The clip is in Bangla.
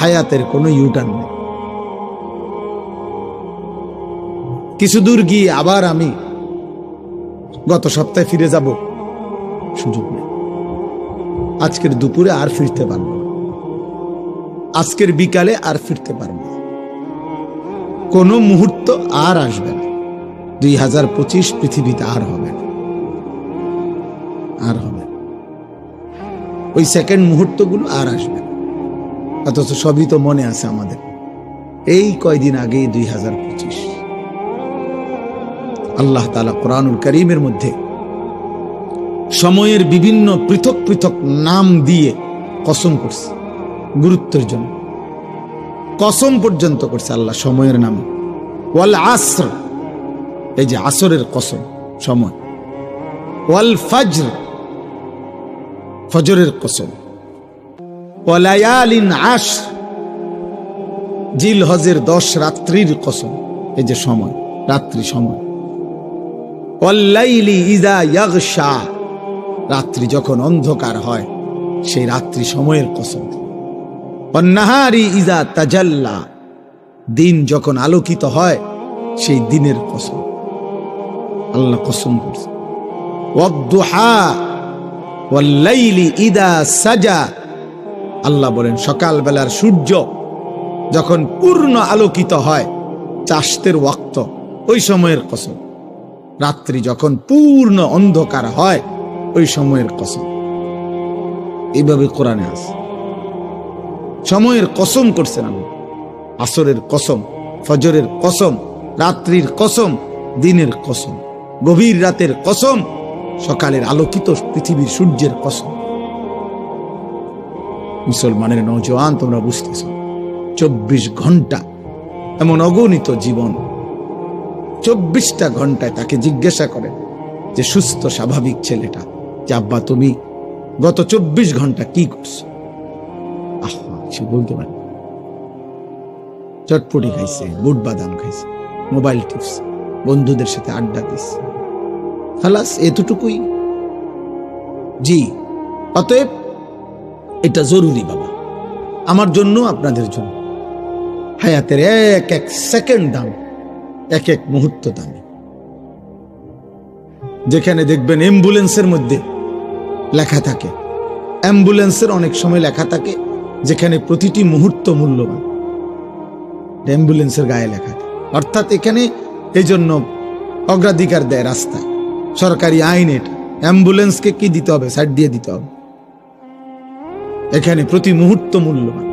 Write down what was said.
হায়াতের কোনো ইউটার্ন নেই। কিছু দূর গিয়ে আবার আমি গত সপ্তাহে ফিরে যাব, সুযোগ নেই। আজকের দুপুরে আর ফিরতে পারবো না, আজকের বিকালে আর ফিরতে পারবো না, কোনো মুহূর্ত আর আসবে না। 2025 পৃথিবীতে আর হবে না, আর হবে না। ওই সেকেন্ড মুহূর্তগুলো আর আসবে না। অথচ সবই তো মনে আছে আমাদের। এই কয়দিন আগেই 2025। আল্লাহ তাআলা কোরআনুল কারীমের মধ্যে সময়ের বিভিন্ন পৃথক পৃথক নাম দিয়ে কসম করছে, গুরুত্বের জন্য কসম পর্যন্ত করছে আল্লাহ সময়ের নামে। ওয়াল আসর, এই যে আসরের কসম, সময়। ওয়াল ফজর, ফজরের কসম। ওয়ালায়ালিন আশর, জিলহজের 10 রাত্রির কসম, এই যে সময়, রাত্রি সময়। ওয়াল্লাইলি ইযা ইয়াগশা, রাত্রি যখন অন্ধকার হয় সেই রাত্রি সময়ের কসম। ওয়ান্নাহারি ইযা তাজাল্লা, দিন যখন আলোকিত হয় সেই দিনের কসম আল্লাহ কসম করছে। ওয়াদ-দুহা ওয়াল-লাইলি ইযা সাজা, আল্লাহ বলেন সকাল বেলার সূর্য যখন পূর্ণ আলোকিত হয়, চাশতের ওয়াক্ত, ওই সময়ের কসম। রাত্রি যখন পূর্ণ অন্ধকার হয় ওই সময়ের কসম। এইভাবে কোরআনে আছে, সময়ের কসম করছেন আল্লাহ। আসরের কসম, ফজরের কসম, রাত্রির কসম, দিনের কসম, গভীর রাতের কসম, সকালের আলোকিত পৃথিবীর সূর্যের কসম। মুসলমানের নওজোয়ান, তোমরা বুঝতেছ 24 ঘন্টা, এমন অগণিত জীবন। 24টা ঘন্টায় তাকে জিজ্ঞাসা করে যে সুস্থ স্বাভাবিক ছেলেটা, যে আব্বা তুমি গত 24 ঘন্টা কি করছো? সে বলতে পারে। চটপটি খাইছে, বুট বাদাম খাইছে, মোবাইল টিপস, বন্ধুদের সাথে আড্ডা দিচ্ছে, খালাস, এতটুকুই। জি, অতএব এটা জরুরি বাবা, আমার জন্য, আপনাদের জন্য। হায়াতের এক এক সেকেন্ড দাম, এক এক মুহূর্ত দামি। যেখানে দেখবেন অ্যাম্বুলেন্সের মধ্যে লেখা থাকে, অ্যাম্বুলেন্সের অনেক সময় লেখা থাকে যেখানে প্রতিটি মুহূর্ত মূল্যবান, অ্যাম্বুলেন্সের গায়ে লেখা থাকে। অর্থাৎ এখানে এই জন্য অগ্রাধিকার দেয় রাস্তায়, সরকারি আইন এটা। অ্যাম্বুলেন্সকে কি দিতে হবে? সাইড দিয়ে দিতে হবে। এখানে প্রতি মুহূর্ত মূল্যবান।